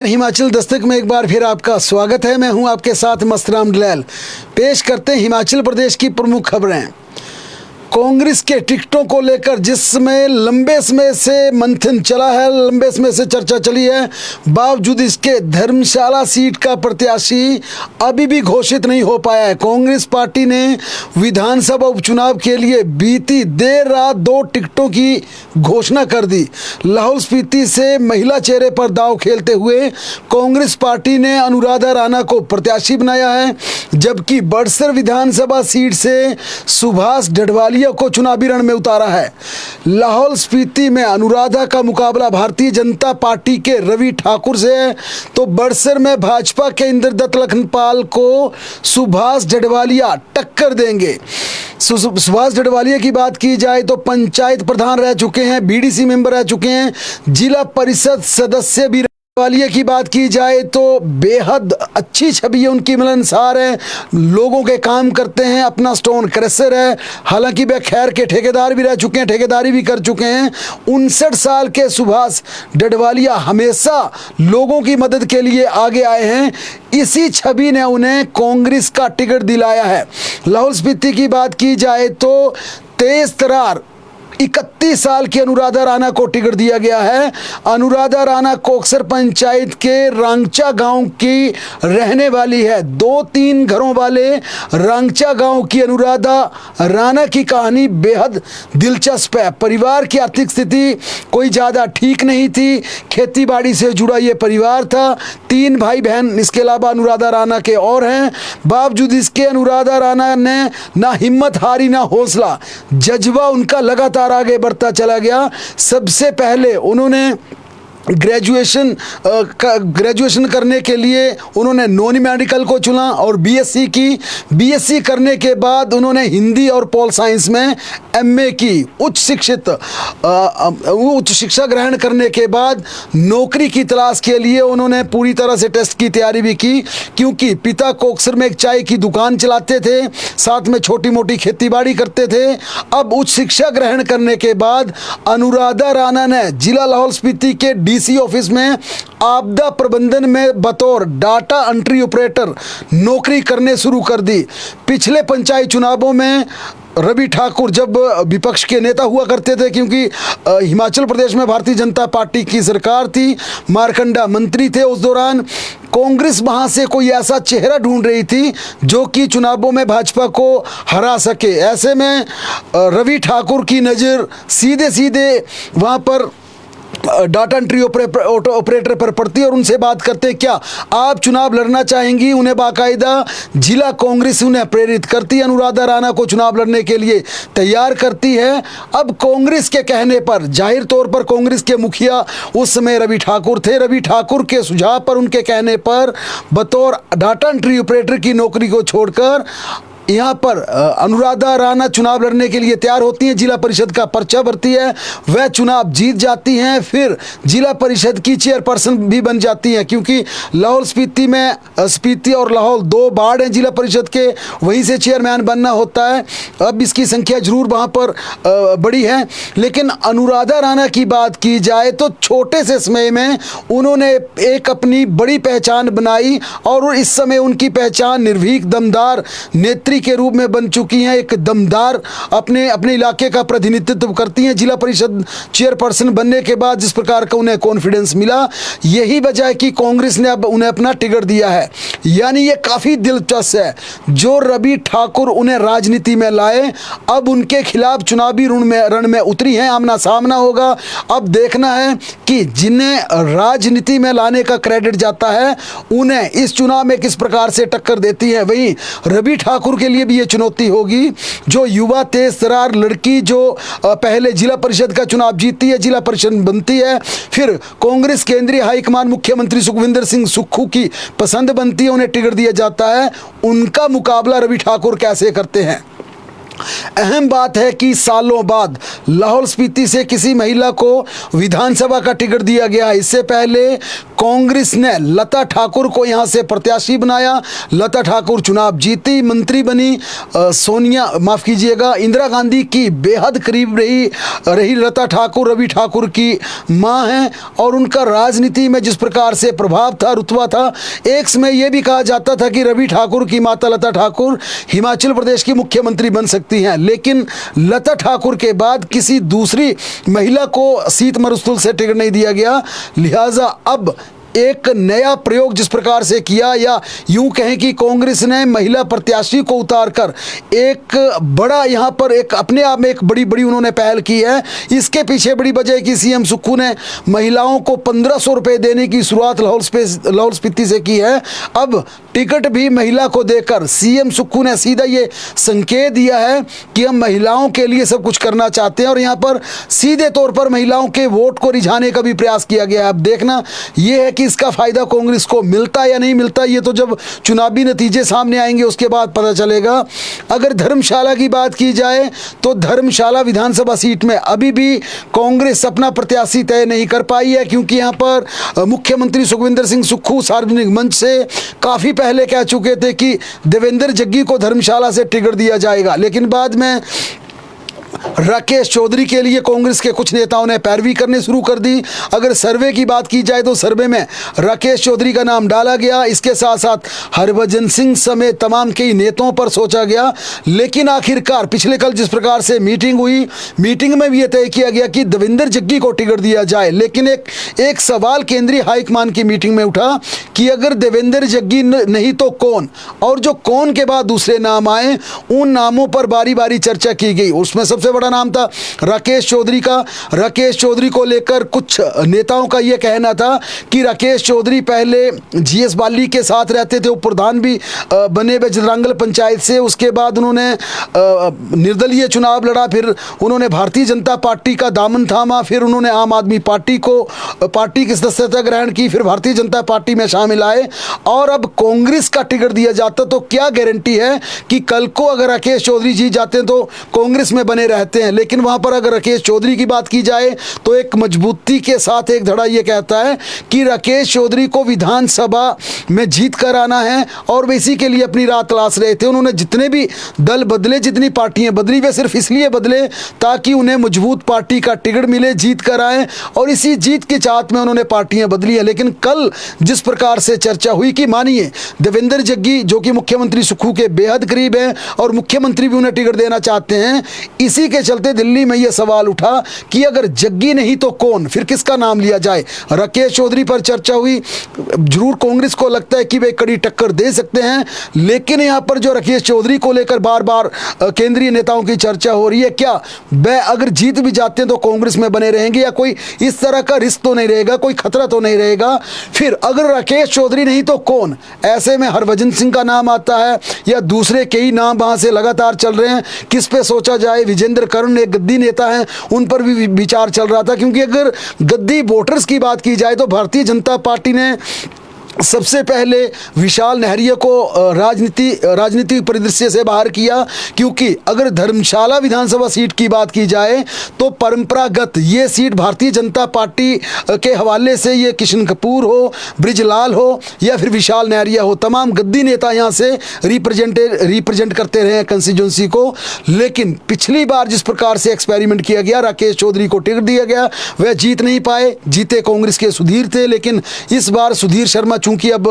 हिमाचल दस्तक में एक बार फिर आपका स्वागत है। मैं हूं आपके साथ मस्तराम डलैल। पेश करते हैं हिमाचल प्रदेश की प्रमुख खबरें। कांग्रेस के टिकटों को लेकर जिसमें लंबे समय से मंथन चला है, लंबे समय से चर्चा चली है, बावजूद इसके धर्मशाला सीट का प्रत्याशी अभी भी घोषित नहीं हो पाया है। कांग्रेस पार्टी ने विधानसभा उपचुनाव के लिए बीती देर रात 2 टिकटों की घोषणा कर दी। लाहौल स्पीति से महिला चेहरे पर दांव खेलते हुए कांग्रेस पार्टी ने अनुराधा राणा को प्रत्याशी बनाया है, जबकि बड़सर विधानसभा सीट से सुभाष डडवालिया को चुनावी रण में उतारा है। लाहौल स्पीति में अनुराधा का मुकाबला भारतीय जनता पार्टी के रवि ठाकुर से है, तो बड़सर में भाजपा के इंद्रदत्त लखनपाल को सुभाष डडवालिया टक्कर देंगे। सुभाष डडवालिया की बात की जाए तो पंचायत प्रधान रह चुके हैं, बीडीसी मेंबर रह चुके हैं, जिला परिषद सदस्य भी। डडवालिया की बात की जाए तो बेहद अच्छी छवि है उनकी, मिलनसार है, लोगों के काम करते हैं, अपना स्टोन क्रशर है। हालांकि वे खैर के ठेकेदार भी रह चुके हैं, ठेकेदारी भी कर चुके हैं। 59 साल के सुभाष डडवालिया हमेशा लोगों की मदद के लिए आगे आए हैं। इसी छवि ने उन्हें कांग्रेस का टिकट दिलाया है। लाहौल स्पीति की बात की जाए तो तेज तर्रार 31 साल की अनुराधा राणा को टिकट दिया गया है। अनुराधा राणा कोकसर पंचायत के रांगचा गांव की रहने वाली है। 2-3 घरों वाले रांगचा गांव की अनुराधा राणा की कहानी बेहद दिलचस्प है। परिवार की आर्थिक स्थिति कोई ज़्यादा ठीक नहीं थी, खेती बाड़ी से जुड़ा ये परिवार था। 3 भाई बहन इसके अलावा अनुराधा राणा के और हैं। बावजूद इसके अनुराधा राणा ने ना हिम्मत हारी ना हौसला, जज्बा उनका लगातार आगे बढ़ता चला गया। सबसे पहले उन्होंने ग्रेजुएशन करने के लिए उन्होंने नॉन मेडिकल को चुना और बीएससी की। बीएससी करने के बाद उन्होंने हिंदी और पॉल साइंस में एमए की। उच्च शिक्षा ग्रहण करने के बाद नौकरी की तलाश के लिए उन्होंने पूरी तरह से टेस्ट की तैयारी भी की, क्योंकि पिता कोकसर में एक चाय की दुकान चलाते थे, साथ में छोटी मोटी खेतीबाड़ी करते थे। अब उच्च शिक्षा ग्रहण करने के बाद अनुराधा राणा ने जिला लाहौल स्पीति के डीसी ऑफिस में आपदा प्रबंधन में बतौर डाटा एंट्री ऑपरेटर नौकरी करने शुरू कर दी। पिछले पंचायत चुनावों में रवि ठाकुर जब विपक्ष के नेता हुआ करते थे, क्योंकि हिमाचल प्रदेश में भारतीय जनता पार्टी की सरकार थी, मारकंडा मंत्री थे, उस दौरान कांग्रेस वहां से कोई ऐसा चेहरा ढूंढ रही थी जो कि चुनावों में भाजपा को हरा सके। ऐसे में रवि ठाकुर की नज़र सीधे सीधे वहां पर डाटा एंट्री ऑपरेटर पर पड़ती है और उनसे बात करते हैं, क्या आप चुनाव लड़ना चाहेंगी। उन्हें बाकायदा जिला कांग्रेस उन्हें प्रेरित करती है, अनुराधा राणा को चुनाव लड़ने के लिए तैयार करती है। अब कांग्रेस के कहने पर, जाहिर तौर पर कांग्रेस के मुखिया उस समय रवि ठाकुर थे, रवि ठाकुर के सुझाव पर, उनके कहने पर बतौर डाटा एंट्री ऑपरेटर की नौकरी को छोड़कर यहाँ पर अनुराधा राणा चुनाव लड़ने के लिए तैयार होती हैं। जिला परिषद का पर्चा भरती है, वह चुनाव जीत जाती हैं, फिर जिला परिषद की चेयरपर्सन भी बन जाती हैं, क्योंकि लाहौल स्पीति में स्पीति और लाहौल 2 वार्ड हैं जिला परिषद के, वहीं से चेयरमैन बनना होता है। अब इसकी संख्या जरूर वहाँ पर बड़ी है, लेकिन अनुराधा राणा की बात की जाए तो छोटे से समय में उन्होंने एक अपनी बड़ी पहचान बनाई और इस समय उनकी पहचान निर्भीक दमदार नेत्री के रूप में बन चुकी हैं। एक दमदार अपने इलाके का प्रतिनिधित्व करती हैं। जिला परिषद चेयरपर्सन बनने के बाद जिस प्रकार का उन्हें कॉन्फिडेंस मिला, यही वजह है कि कांग्रेस ने अब उन्हें अपना टिकट दिया है। यानी ये काफ़ी दिलचस्प है, जो रवि ठाकुर उन्हें राजनीति में लाए, अब उनके खिलाफ चुनावी रण में उतरी हैं, आमना सामना होगा। अब देखना है कि जिन्हें राजनीति में लाने का क्रेडिट जाता है, उन्हें इस चुनाव में किस प्रकार से टक्कर देती है। वहीं रवि ठाकुर के लिए भी ये चुनौती होगी, जो युवा तेज तर्रार लड़की जो पहले जिला परिषद का चुनाव जीतती है, जिला परिषद बनती है, फिर कांग्रेस केंद्रीय हाईकमान मुख्यमंत्री सुखविंदर सिंह सुक्खू की पसंद बनती है, उन्हें टिकट दिया जाता है। उनका मुकाबला रवि ठाकुर कैसे करते हैं, अहम बात है कि सालों बाद लाहौल स्पीति से किसी महिला को विधानसभा का टिकट दिया गया। इससे पहले कांग्रेस ने लता ठाकुर को यहां से प्रत्याशी बनाया। लता ठाकुर चुनाव जीती, मंत्री बनी। इंदिरा गांधी की बेहद करीब रही लता ठाकुर रवि ठाकुर की मां हैं और उनका राजनीति में जिस प्रकार से प्रभाव था, रुतबा था, एक समय यह भी कहा जाता था कि रवि ठाकुर की माता लता ठाकुर हिमाचल प्रदेश की मुख्यमंत्री बन सकती हैं। लेकिन लता ठाकुर के बाद किसी दूसरी महिला को सीट मरुस्थल से टिकट नहीं दिया गया। लिहाजा अब एक नया प्रयोग जिस प्रकार से किया, या यूं कहें कि कांग्रेस ने महिला प्रत्याशी को उतारकर एक बड़ा यहां पर एक अपने आप में एक बड़ी उन्होंने पहल की है। इसके पीछे बड़ी वजह है कि सीएम सुक्खू ने महिलाओं को 1500 रुपये देने की शुरुआत लाहौल स्पीति से की है। अब टिकट भी महिला को देकर सीएम सुक्खू ने सीधा ये संकेत दिया है कि हम महिलाओं के लिए सब कुछ करना चाहते हैं और यहाँ पर सीधे तौर पर महिलाओं के वोट को रिझाने का भी प्रयास किया गया है। अब देखना यह है कि इसका फायदा कांग्रेस को मिलता या नहीं मिलता, ये तो जब चुनावी नतीजे सामने आएंगे उसके बाद पता चलेगा। अगर धर्मशाला की बात की जाए तो धर्मशाला विधानसभा सीट में अभी भी कांग्रेस अपना प्रत्याशी तय नहीं कर पाई है, क्योंकि यहाँ पर मुख्यमंत्री सुखविंदर सिंह सुक्खू सार्वजनिक मंच से काफी पहले कह चुके थे कि देवेंद्र जग्गी को धर्मशाला से टिकट दिया जाएगा। लेकिन बाद में राकेश चौधरी के लिए कांग्रेस के कुछ नेताओं ने पैरवी करने शुरू कर दी। अगर सर्वे की बात की जाए तो सर्वे में राकेश चौधरी का नाम डाला गया। इसके साथ साथ हरभजन सिंह समेत तमाम कई नेताओं पर सोचा गया। लेकिन आखिरकार पिछले कल जिस प्रकार से मीटिंग हुई, मीटिंग में भी यह तय किया गया कि देवेंद्र जग्गी को टिकट दिया जाए। लेकिन एक सवाल केंद्रीय हाईकमान की मीटिंग में उठा कि अगर देवेंद्र जग्गी नहीं तो कौन, और जो कौन के बाद दूसरे नाम आए उन नामों पर बारी बारी चर्चा की गई। उसमें सबसे बड़ा नाम था राकेश चौधरी का। राकेश चौधरी को लेकर कुछ नेताओं का यह कहना था कि राकेश चौधरी पहले जीएस बाली के साथ रहते थे, वो प्रधान भी बने बजरंगल पंचायत से। उसके बाद उन्होंने निर्दलीय चुनाव लड़ा, फिर उन्होंने भारतीय जनता पार्टी का दामन थामा, फिर उन्होंने आम आदमी पार्टी की सदस्यता ग्रहण की, फिर भारतीय जनता पार्टी में शामिल आए और अब कांग्रेस का टिकट दिया जाता तो क्या गारंटी है कि कल को अगर राकेश चौधरी जीत जाते हैं तो कांग्रेस में बने रहते हैं। लेकिन वहां पर अगर राकेश चौधरी की बात की जाए तो एक मजबूती के साथ एक धड़ा यह कहता है कि राकेश चौधरी को विधानसभा में जीत कर आना है और वे इसी के लिए अपनी राह तलाश रहे थे। उन्होंने जितने भी दल बदले, जितनी पार्टियां बदली, वे सिर्फ इसलिए बदले ताकि उन्हें मजबूत पार्टी का टिकट मिले, जीत कर आए, और इसी जीत की चाहत में उन्होंने पार्टियां बदली है। लेकिन कल जिस प्रकार से चर्चा हुई कि मानिए देवेंद्र जग्गी जो कि मुख्यमंत्री सुक्खू के बेहद करीब है और मुख्यमंत्री भी उन्हें टिकट देना चाहते हैं, इसी के चलते दिल्ली में यह सवाल उठा कि अगर जग्गी नहीं तो कौन, फिर किसका नाम लिया जाए। राकेश चौधरी पर चर्चा हुई। जरूर कांग्रेस को लगता है कि वे कड़ी टक्कर दे सकते हैं, लेकिन यहां पर जो राकेश चौधरी को लेकर बार बार केंद्रीय नेताओं की चर्चा हो रही है, क्या वे अगर जीत भी जाते हैं तो कांग्रेस में बने रहेंगे या कोई इस तरह का रिस्क तो नहीं रहेगा, कोई खतरा तो नहीं रहेगा। फिर अगर राकेश चौधरी नहीं तो कौन, ऐसे में हरभजन सिंह का नाम आता है या दूसरे कई नाम वहां से लगातार चल रहे हैं। किस पे सोचा जाए? विजेंद्र कर्ण एक गद्दी नेता हैं, उन पर भी विचार चल रहा था, क्योंकि अगर गद्दी वोटर्स की बात की जाए तो भारतीय जनता पार्टी ने सबसे पहले विशाल नहरिया को राजनीतिक परिदृश्य से बाहर किया, क्योंकि अगर धर्मशाला विधानसभा सीट की बात की जाए तो परंपरागत ये सीट भारतीय जनता पार्टी के हवाले से ये किशन कपूर हो, ब्रिजलाल हो या फिर विशाल नहरिया हो, तमाम गद्दी नेता यहाँ से रिप्रेजेंट करते रहे कंस्टिट्यूंसी को। लेकिन पिछली बार जिस प्रकार से एक्सपेरिमेंट किया गया, राकेश चौधरी को टिकट दिया गया, वह जीत नहीं पाए। जीते कांग्रेस के सुधीर थे, लेकिन इस बार सुधीर शर्मा चूंकि अब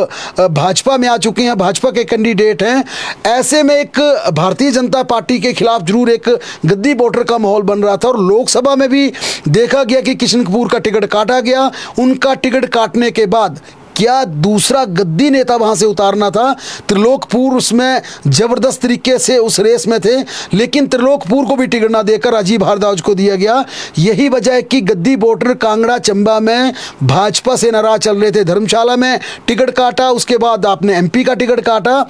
भाजपा में आ चुके हैं, भाजपा के कैंडिडेट हैं, ऐसे में एक भारतीय जनता पार्टी के खिलाफ जरूर एक गद्दी वोटर का माहौल बन रहा था। और लोकसभा में भी देखा गया कि किशन कपूर का टिकट काटा गया। उनका टिकट काटने के बाद क्या दूसरा गद्दी नेता वहां से उतारना था। त्रिलोकपुर उसमें जबरदस्त तरीके से उस रेस में थे, लेकिन त्रिलोकपुर को भी टिकट ना देकर राजीव भारद्वाज को दिया गया। यही वजह है कि गद्दी वोटर कांगड़ा चंबा में भाजपा से नाराज चल रहे थे। धर्मशाला में टिकट काटा, उसके बाद आपने एमपी का टिकट काटा।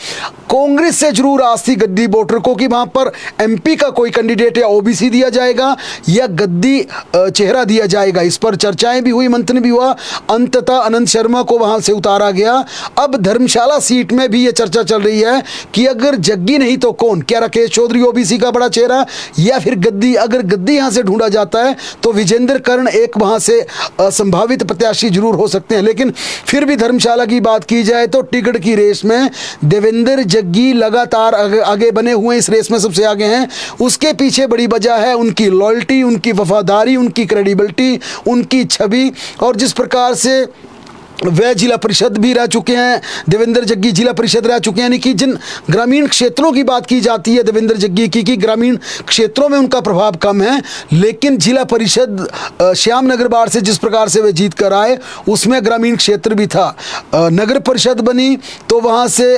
कांग्रेस से जरूर आस थी गद्दी वोटर को कि वहां पर एमपी का कोई कैंडिडेट या ओबीसी दिया जाएगा या गद्दी चेहरा दिया जाएगा। इस पर चर्चाएं भी हुई, मंथन भी हुआ। अंततः अनंत शर्मा को वहां वहां से उतारा गया। अब धर्मशाला सीट में भी ये चर्चा चल रही है कि अगर जग्गी नहीं तो कौन, क्या राकेश चौधरी ओबीसी का बड़ा चेहरा, या फिर गद्दी, अगर गद्दी यहां से ढूंढा जाता है तो विजेंद्र कर्ण एक वहां से संभावित प्रत्याशी जरूर हो सकते हैं। लेकिन फिर भी धर्मशाला की बात की जाए तो टिकट की रेस में देवेंद्र जग्गी लगातार आगे बने हुए, इस रेस में सबसे आगे हैं। उसके पीछे बड़ी वजह है उनकी लॉयल्टी, उनकी वफादारी, उनकी क्रेडिबिलिटी, उनकी छवि, और जिस प्रकार से वह जिला परिषद भी रह चुके हैं। देवेंद्र जग्गी जिला परिषद रह चुके हैं, यानी कि जिन ग्रामीण क्षेत्रों की बात की जाती है देवेंद्र जग्गी की कि ग्रामीण क्षेत्रों में उनका प्रभाव कम है, लेकिन जिला परिषद श्यामनगर बाढ़ से जिस प्रकार से वे जीत कर आए उसमें ग्रामीण क्षेत्र भी था। नगर परिषद बनी तो वहाँ से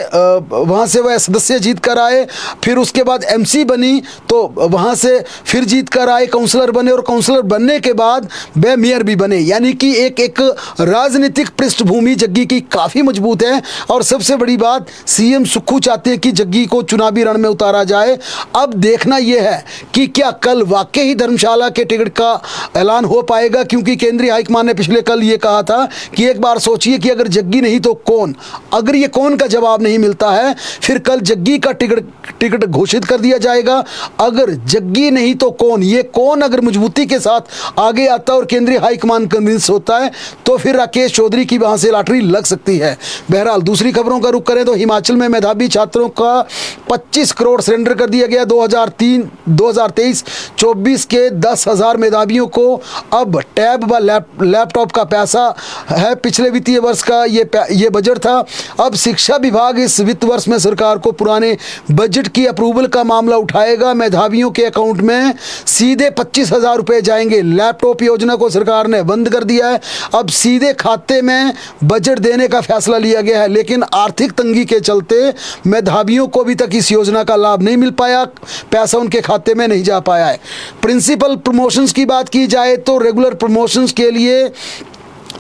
वह सदस्य जीत कर आए, फिर उसके बाद एमसी बनी तो वहाँ से फिर जीत कर आए, काउंसलर बने, और काउंसलर बनने के बाद वह मेयर भी बने। यानी कि एक राजनीतिक पृष्ठभूमि जग्गी की काफ़ी मजबूत है। और सबसे बड़ी बात, सीएम सुक्खू चाहते हैं कि जग्गी को चुनावी रण में उतारा जाए। अब देखना यह है कि क्या कल वाकई ही धर्मशाला के टिकट का ऐलान हो पाएगा, क्योंकि केंद्रीय हाईकमान ने पिछले कल ये कहा था कि एक बार सोचिए कि अगर जग्गी नहीं तो कौन। अगर ये कौन का जवाब नहीं मिलता है फिर कल जग्गी का टिकट घोषित कर दिया जाएगा। अगर जग्गी नहीं तो कौन, ये कौन अगर मजबूती के साथ आगे आता और केंद्रीय हाईकमान कन्विंस होता है तो फिर राकेश चौधरी की वहां से लॉटरी लग सकती है। बहरहाल दूसरी खबरों का रुख करें तो हिमाचल में मेधावी छात्रों का 25 करोड़ सरेंडर कर दिया गया। 2023-24 के 10,000 मेधावियों को अब टैब व लैपटॉप का पैसा है। पिछले वित्तीय वर्ष का ये बजट था। अब शिक्षा विभाग इस वित्त वर्ष में सरकार को पुराने बजट की अप्रूवल का मामला उठाएगा। मेधावियों के अकाउंट में सीधे 25,000 रुपये जाएंगे। लैपटॉप योजना को सरकार ने बंद कर दिया है। अब सीधे खाते में बजट देने का फैसला लिया गया है, लेकिन आर्थिक तंगी के चलते मेधावियों को अभी तक इस योजना का लाभ नहीं मिल पाया, पैसा उनके खाते में नहीं जा पाया है। प्रिंसिपल प्रमोशंस की बात की जाए तो रेगुलर प्रमोशंस के लिए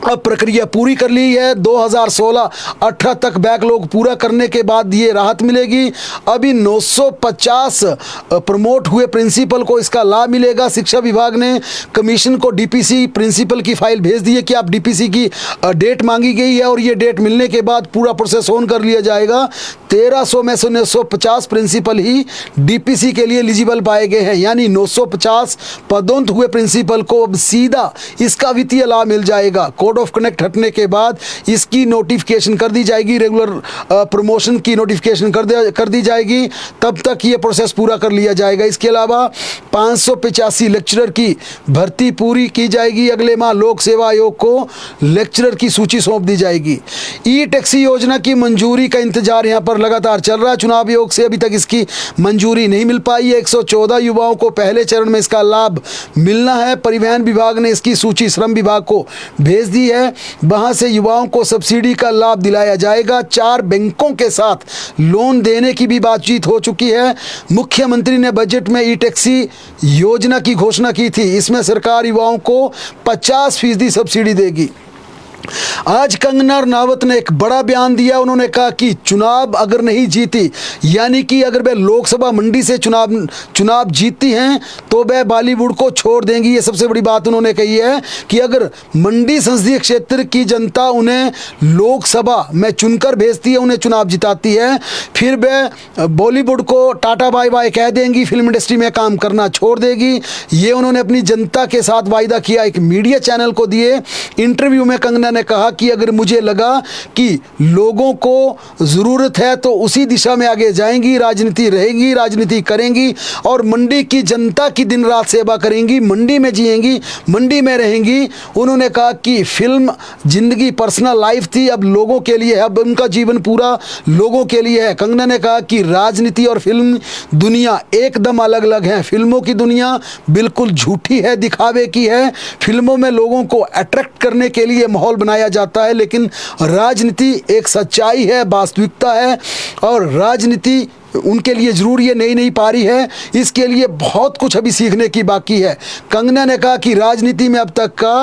अब प्रक्रिया पूरी कर ली है। 2016-18 तक बैकलॉग पूरा करने के बाद ये राहत मिलेगी। अभी 950 प्रमोट हुए प्रिंसिपल को इसका लाभ मिलेगा। शिक्षा विभाग ने कमीशन को डीपीसी प्रिंसिपल की फाइल भेज दी है कि आप डीपीसी की डेट मांगी गई है और ये डेट मिलने के बाद पूरा प्रोसेस ऑन कर लिया जाएगा। 1300 में से 950 प्रिंसिपल ही डीपीसी के लिए एलिजिबल पाए गए हैं, यानी 950 पदोन्नत हुए प्रिंसिपल को अब सीधा इसका वित्तीय लाभ मिल जाएगा। कोड ऑफ कंडक्ट हटने के बाद इसकी नोटिफिकेशन कर दी जाएगी, रेगुलर प्रमोशन की नोटिफिकेशन कर दी जाएगी। तब तक ये प्रोसेस पूरा कर लिया जाएगा। इसके अलावा 585 लेक्चरर की भर्ती पूरी की जाएगी। अगले माह लोक सेवा आयोग को लेक्चरर की सूची सौंप दी जाएगी। ई टैक्सी योजना की मंजूरी का इंतजार यहाँ पर लगातार चल रहा है। चुनाव आयोग से अभी तक इसकी मंजूरी नहीं मिल पाई है। 114 युवाओं को पहले चरण में इसका लाभ मिलना है। परिवहन विभाग ने इसकी सूची श्रम विभाग को भेज दी है। वहां से युवाओं को सब्सिडी का लाभ दिलाया जाएगा। 4 बैंकों के साथ लोन देने की भी बातचीत हो चुकी है। मुख्यमंत्री ने बजट में ई टैक्सी योजना की घोषणा की थी। इसमें सरकार युवाओं को 50% सब्सिडी देगी। आज कंगना रनावत ने एक बड़ा बयान दिया। उन्होंने कहा कि चुनाव अगर नहीं जीती, यानी कि अगर वे लोकसभा मंडी से चुनाव जीतती हैं तो वे बॉलीवुड को छोड़ देंगी। ये सबसे बड़ी बात उन्होंने कही है कि अगर मंडी संसदीय क्षेत्र की जनता उन्हें लोकसभा में चुनकर भेजती है, उन्हें चुनाव जिताती है, फिर वे बॉलीवुड को टाटा बाय बाय कह देंगी, फिल्म इंडस्ट्री में काम करना छोड़ देगी। ये उन्होंने अपनी जनता के साथ वायदा किया। एक मीडिया चैनल को दिए इंटरव्यू में कंगना ने कहा कि अगर मुझे लगा कि लोगों को ज़रूरत है तो उसी दिशा में आगे जाएंगी, राजनीति रहेगी, राजनीति करेंगी और मंडी की जनता की दिन रात सेवा करेंगी, मंडी में जिएंगी, मंडी में रहेंगी। उन्होंने कहा कि फिल्म जिंदगी पर्सनल लाइफ थी, अब लोगों के लिए है, अब उनका जीवन पूरा लोगों के लिए है। कंगना ने कहा कि राजनीति और फिल्म दुनिया एकदम अलग अलग है। फिल्मों की दुनिया बिल्कुल झूठी है, दिखावे की है। फिल्मों में लोगों को अट्रैक्ट करने के लिए माहौल बनाया जाता है, लेकिन राजनीति एक सच्चाई है, वास्तविकता है और राजनीति उनके लिए ज़रूर ये नई नई पारी है, इसके लिए बहुत कुछ अभी सीखने की बाकी है। कंगना ने कहा कि राजनीति में अब तक का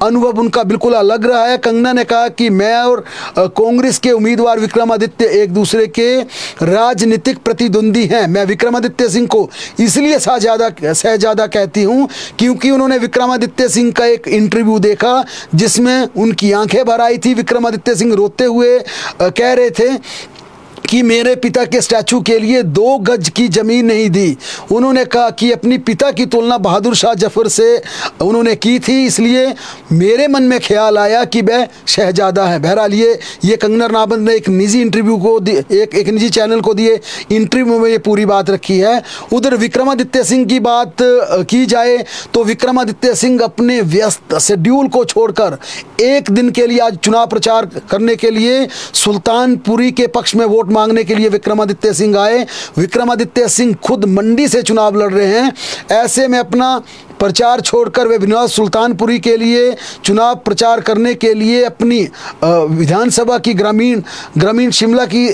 अनुभव उनका बिल्कुल अलग रहा है। कंगना ने कहा कि मैं और कांग्रेस के उम्मीदवार विक्रमादित्य एक दूसरे के राजनीतिक प्रतिद्वंदी हैं। मैं विक्रमादित्य सिंह को इसलिए शहजादा कहती हूं क्योंकि उन्होंने विक्रमादित्य सिंह का एक इंटरव्यू देखा जिसमें उनकी आंखें भर आई थी। विक्रमादित्य सिंह रोते हुए कह रहे थे कि मेरे पिता के स्टैचू के लिए 2 गज की ज़मीन नहीं दी। उन्होंने कहा कि अपनी पिता की तुलना बहादुर शाह जफर से उन्होंने की थी, इसलिए मेरे मन में ख्याल आया कि वह शहजादा है। बहरहाल ये कंगना रनावत ने एक निजी इंटरव्यू को एक निजी चैनल को दिए इंटरव्यू में ये पूरी बात रखी है। उधर विक्रमादित्य सिंह की बात की जाए तो विक्रमादित्य सिंह अपने व्यस्त शेड्यूल को छोड़कर एक दिन के लिए आज चुनाव प्रचार करने के लिए सुल्तानपुरी के पक्ष में वोट मांगने के लिए विक्रमादित्य सिंह आए। विक्रमादित्य सिंह खुद मंडी से चुनाव लड़ रहे हैं। ऐसे में अपना प्रचार छोड़कर वे विनोद सुल्तानपुरी के लिए चुनाव प्रचार करने के लिए अपनी विधानसभा की ग्रामीण शिमला की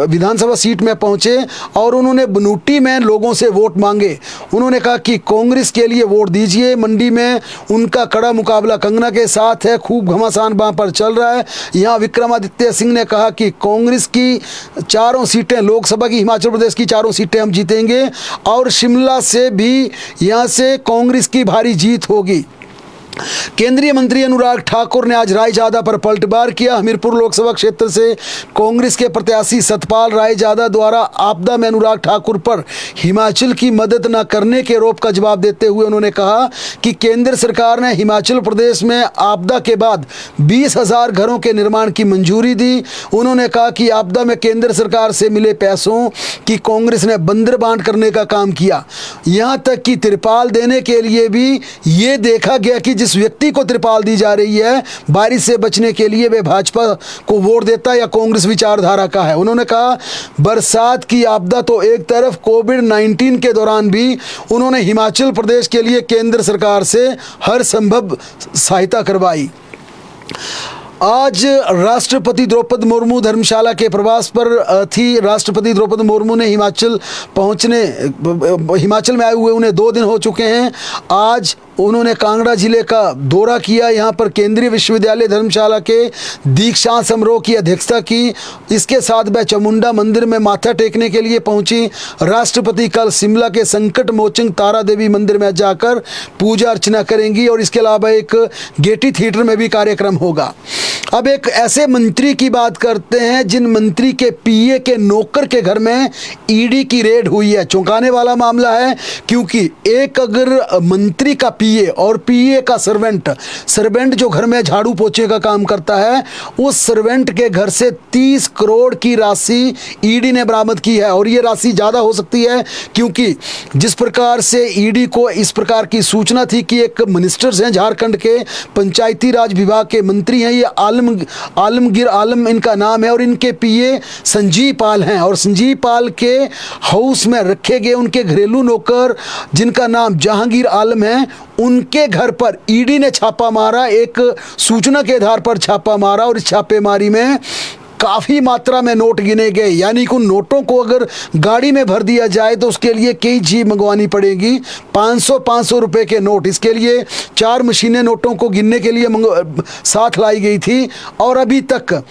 विधानसभा सीट में पहुंचे और उन्होंने बनूटी में लोगों से वोट मांगे। उन्होंने कहा कि कांग्रेस के लिए वोट दीजिए। मंडी में उनका कड़ा मुकाबला कंगना के साथ है, खूब घमासान वहाँ पर चल रहा है। यहाँ विक्रमादित्य सिंह ने कहा कि कांग्रेस की 4 सीटें, लोकसभा की हिमाचल प्रदेश की 4 सीटें हम जीतेंगे और शिमला से भी यहाँ से कांग्रेस की भारी जीत होगी। केंद्रीय मंत्री अनुराग ठाकुर ने आज रायजादा पर पलटवार किया। हमीरपुर लोकसभा क्षेत्र से कांग्रेस के प्रत्याशी सतपाल रायजादा द्वारा आपदा में अनुराग ठाकुर पर हिमाचल की मदद न करने के आरोप का जवाब देते हुए उन्होंने कहा कि केंद्र सरकार ने हिमाचल प्रदेश में आपदा के बाद 20,000 घरों के निर्माण की मंजूरी दी। उन्होंने कहा कि आपदा में केंद्र सरकार से मिले पैसों की कांग्रेस ने बंदर बांट करने का काम किया। यहाँ तक कि तिरपाल देने के लिए भी ये देखा गया कि जिस व्यक्ति को तिरपाल दी जा रही है बारिश से बचने के लिए वे भाजपा को वोट देता या कांग्रेस विचारधारा का है। उन्होंने कहा बरसात की आपदा तो एक तरफ, कोविड-19 के दौरान भी उन्होंने हिमाचल प्रदेश के लिए केंद्र सरकार से हर संभव सहायता करवाई। आज राष्ट्रपति द्रौपदी मुर्मू धर्मशाला के प्रवास पर थी। राष्ट्रपति द्रौपदी मुर्मू ने हिमाचल में आए हुए उन्हें 2 दिन हो चुके हैं। आज उन्होंने कांगड़ा जिले का दौरा किया। यहाँ पर केंद्रीय विश्वविद्यालय धर्मशाला के दीक्षांत समारोह की अध्यक्षता की। इसके साथ वह चामुंडा मंदिर में माथा टेकने के लिए पहुंची। राष्ट्रपति कल शिमला के संकट मोचन तारा देवी मंदिर में जाकर पूजा अर्चना करेंगी और इसके अलावा एक गेटी थिएटर में भी कार्यक्रम होगा। अब एक ऐसे मंत्री की बात करते हैं जिन मंत्री के पीए के नौकर के घर में ईडी की रेड हुई है। चौंकाने वाला मामला है क्योंकि एक अगर मंत्री का पीए और पीए का सर्वेंट जो घर में झाड़ू पोछे का काम करता है, उस सर्वेंट के घर से 30 करोड़ की राशि ईडी ने बरामद की है। और ये राशि ज़्यादा हो सकती है क्योंकि जिस प्रकार से ईडी को इस प्रकार की सूचना थी कि एक मिनिस्टर्स हैं झारखंड के, पंचायती राज विभाग के मंत्री हैं, ये आलमगीर आलम इनका नाम है और इनके पीए संजीव पाल हैं। और संजीव पाल के हाउस में रखे गए उनके घरेलू नौकर जिनका नाम जहांगीर आलम है, उनके घर पर ईडी ने छापा मारा। एक सूचना के आधार पर छापा मारा और इस छापेमारी में काफ़ी मात्रा में नोट गिने गए। यानी कि उन नोटों को अगर गाड़ी में भर दिया जाए तो उसके लिए कई जीप मंगवानी पड़ेगी। 500 रुपए के नोट, इसके लिए 4 मशीनें नोटों को गिनने के लिए साथ लाई गई थी। और अभी तक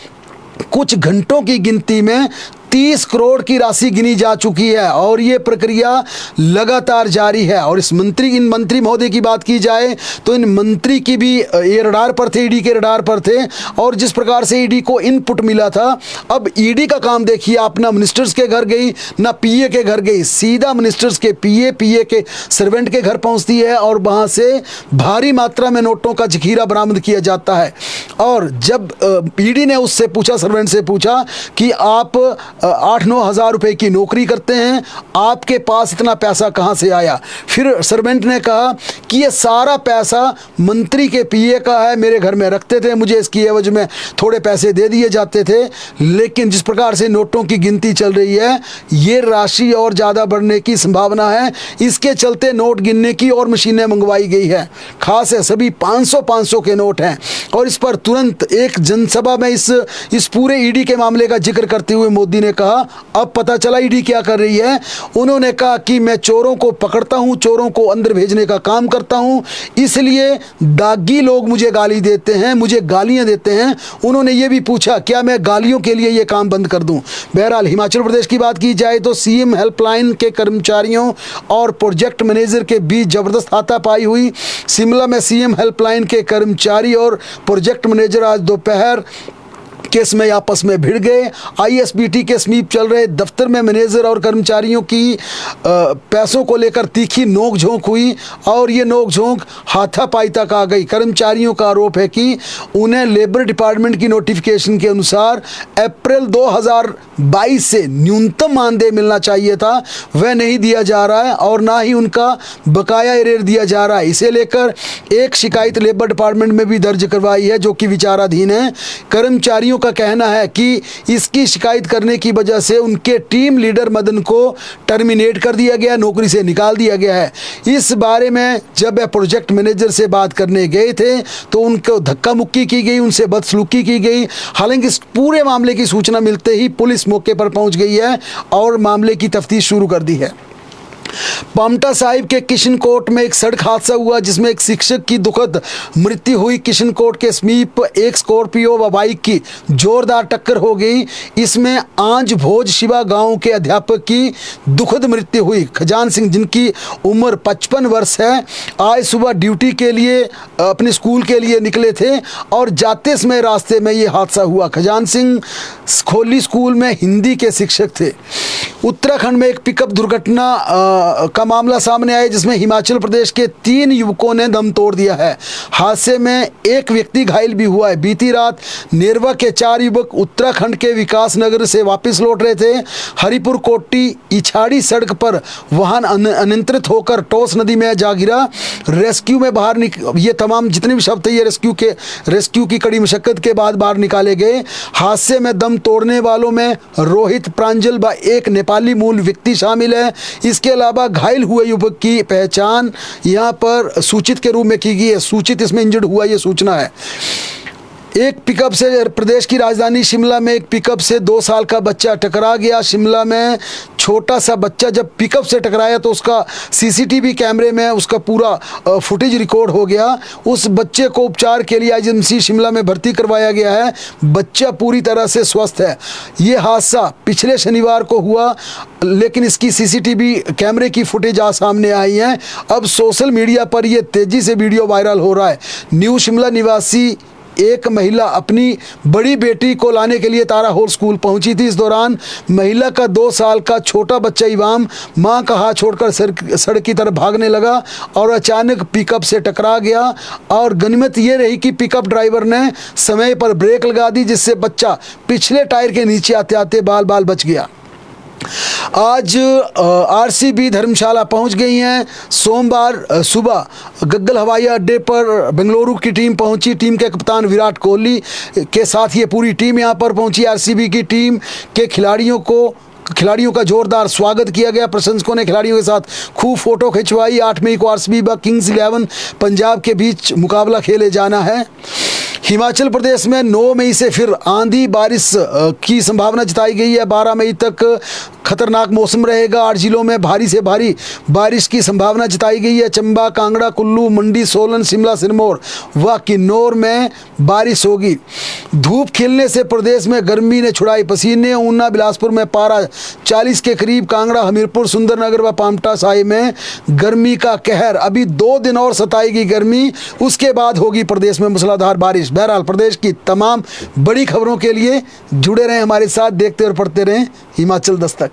कुछ घंटों की गिनती में 30 करोड़ की राशि गिनी जा चुकी है और ये प्रक्रिया लगातार जारी है। और इन मंत्री महोदय की बात की जाए तो इन मंत्री की भी ये रडार पर थे, ईडी के रडार पर थे। और जिस प्रकार से ईडी को इनपुट मिला था, अब ईडी का काम देखिए, आप ना मिनिस्टर्स के घर गई ना पीए के घर गई, सीधा मिनिस्टर्स के पीए के सर्वेंट के घर पहुंचती है और वहां से भारी मात्रा में नोटों का जखीरा बरामद किया जाता है। और जब ईडी ने उससे पूछा, सर्वेंट से पूछा कि आप 8-9 हज़ार रुपए की नौकरी करते हैं, आपके पास इतना पैसा कहाँ से आया? फिर सर्वेंट ने कहा कि ये सारा पैसा मंत्री के पीए का है, मेरे घर में रखते थे, मुझे इसकी एवज में थोड़े पैसे दे दिए जाते थे। लेकिन जिस प्रकार से नोटों की गिनती चल रही है, ये राशि और ज़्यादा बढ़ने की संभावना है। इसके चलते नोट गिनने की और मशीनें मंगवाई गई है। खास है, सभी 500 के नोट हैं। और इस पर तुरंत एक जनसभा में इस पूरे ईडी के मामले का जिक्र करते हुए मोदी ने कहा, अब पता चला ईडी क्या कर रही है। उन्होंने कहा कि मैं चोरों को पकड़ता हूं, चोरों को अंदर भेजने का काम करता हूं, इसलिए दागी लोग मुझे गाली देते हैं, मुझे गालियां देते हैं। उन्होंने ये भी पूछा क्या मैं गालियों के लिए ये काम बंद कर दूं। बहरहाल हिमाचल प्रदेश की बात की जाए तो सीएम हेल्पलाइन के कर्मचारियों और प्रोजेक्ट मैनेजर के बीच जबरदस्त हाथापाई हुई। शिमला में सीएम हेल्पलाइन के कर्मचारी और प्रोजेक्ट मैनेजर आज दोपहर केस में आपस में भिड़ गए। आईएसबीटी के समीप चल रहे दफ्तर में मैनेजर और कर्मचारियों की पैसों को लेकर तीखी नोकझोंक हुई और ये नोकझोंक हाथापाई तक आ गई। कर्मचारियों का आरोप है कि उन्हें लेबर डिपार्टमेंट की नोटिफिकेशन के अनुसार अप्रैल 2022 से न्यूनतम मानदेय मिलना चाहिए था, वह नहीं दिया जा रहा है और ना ही उनका बकाया एरियर दिया जा रहा है। इसे लेकर एक शिकायत लेबर डिपार्टमेंट में भी दर्ज करवाई है जो कि विचाराधीन है। कर्मचारियों का कहना है कि इसकी शिकायत करने की वजह से उनके टीम लीडर मदन को टर्मिनेट कर दिया गया, नौकरी से निकाल दिया गया है। इस बारे में जब वह प्रोजेक्ट मैनेजर से बात करने गए थे तो उनको धक्का मुक्की की गई, उनसे बदसलूकी की गई। हालांकि इस पूरे मामले की सूचना मिलते ही पुलिस मौके पर पहुंच गई है और मामले की तफ्तीश शुरू कर दी है। पांवटा साहिब के किशनकोट में एक सड़क हादसा हुआ जिसमें एक शिक्षक की दुखद मृत्यु हुई। किशनकोट के समीप एक स्कॉर्पियो व बाइक की जोरदार टक्कर हो गई। इसमें आंज भोज शिवा गांव के अध्यापक की दुखद मृत्यु हुई। खजान सिंह, जिनकी उम्र 55 वर्ष है, आज सुबह ड्यूटी के लिए अपने स्कूल के लिए निकले थे और जाते समय रास्ते में ये हादसा हुआ। खजान सिंह खोली स्कूल में हिंदी के शिक्षक थे। उत्तराखंड में एक पिकअप दुर्घटना का मामला सामने आया जिसमें हिमाचल प्रदेश के 3 युवकों ने दम तोड़ दिया है। हादसे में एक व्यक्ति घायल भी हुआ है। बीती रात नेरवा के 4 युवक उत्तराखंड के विकास नगर से वापस लौट रहे थे। हरिपुर कोटी इछाड़ी सड़क पर वाहन अनियंत्रित होकर टोस नदी में जा गिरा। रेस्क्यू में बाहर ये तमाम जितने भी शब्द थे ये रेस्क्यू की कड़ी मशक्कत के बाद बाहर निकाले गए। हादसे में दम तोड़ने वालों में रोहित प्रांजल व एक नेपाली मूल व्यक्ति शामिल है। इसके अलावा घायल हुए युवक की पहचान यहां पर सूचित के रूप में की गई है। सूचित इसमें इंजर्ड हुआ ये सूचना है। एक पिकअप से प्रदेश की राजधानी शिमला में एक पिकअप से 2 साल का बच्चा टकरा गया। शिमला में छोटा सा बच्चा जब पिकअप से टकराया तो उसका सीसीटीवी कैमरे में उसका पूरा फुटेज रिकॉर्ड हो गया। उस बच्चे को उपचार के लिए आईजीएमसी शिमला में भर्ती करवाया गया है। बच्चा पूरी तरह से स्वस्थ है। ये हादसा पिछले शनिवार को हुआ लेकिन इसकी सीसीटीवी कैमरे की फुटेज आज सामने आई है। अब सोशल मीडिया पर यह तेज़ी से वीडियो वायरल हो रहा है। न्यू शिमला निवासी एक महिला अपनी बड़ी बेटी को लाने के लिए तारा हॉल स्कूल पहुंची थी। इस दौरान महिला का 2 साल का छोटा बच्चा इवाम मां का हाथ छोड़कर सड़क की तरफ भागने लगा और अचानक पिकअप से टकरा गया। और गनीमत ये रही कि पिकअप ड्राइवर ने समय पर ब्रेक लगा दी जिससे बच्चा पिछले टायर के नीचे आते आते बाल बाल बच गया। आज आरसीबी धर्मशाला पहुंच गई हैं। सोमवार सुबह गग्गल हवाई अड्डे पर बेंगलुरु की टीम पहुंची। टीम के कप्तान विराट कोहली के साथ ये पूरी टीम यहां पर पहुंची। आरसीबी की टीम के खिलाड़ियों का जोरदार स्वागत किया गया। प्रशंसकों ने खिलाड़ियों के साथ खूब फोटो खिंचवाई। 8 मई को आरसीबी व किंग्स 11 पंजाब के बीच मुकाबला खेले जाना है। हिमाचल प्रदेश में 9 मई से फिर आंधी बारिश की संभावना जताई गई है। 12 मई तक खतरनाक मौसम रहेगा। 8 जिलों में भारी से भारी बारिश की संभावना जताई गई है। चंबा, कांगड़ा, कुल्लू, मंडी, सोलन, शिमला, सिरमौर व किन्नौर में बारिश होगी। धूप खिलने से प्रदेश में गर्मी ने छुड़ाई पसीने। ऊना, बिलासपुर में पारा 40 के करीब। कांगड़ा, हमीरपुर, सुंदरनगर व पांवटा साहिब में गर्मी का कहर। अभी 2 दिन और सताएगी गर्मी, उसके बाद होगी प्रदेश में मूसलाधार बारिश। बहरहाल प्रदेश की तमाम बड़ी खबरों के लिए जुड़े रहें हमारे साथ, देखते और पढ़ते रहें हिमाचल दस्तक।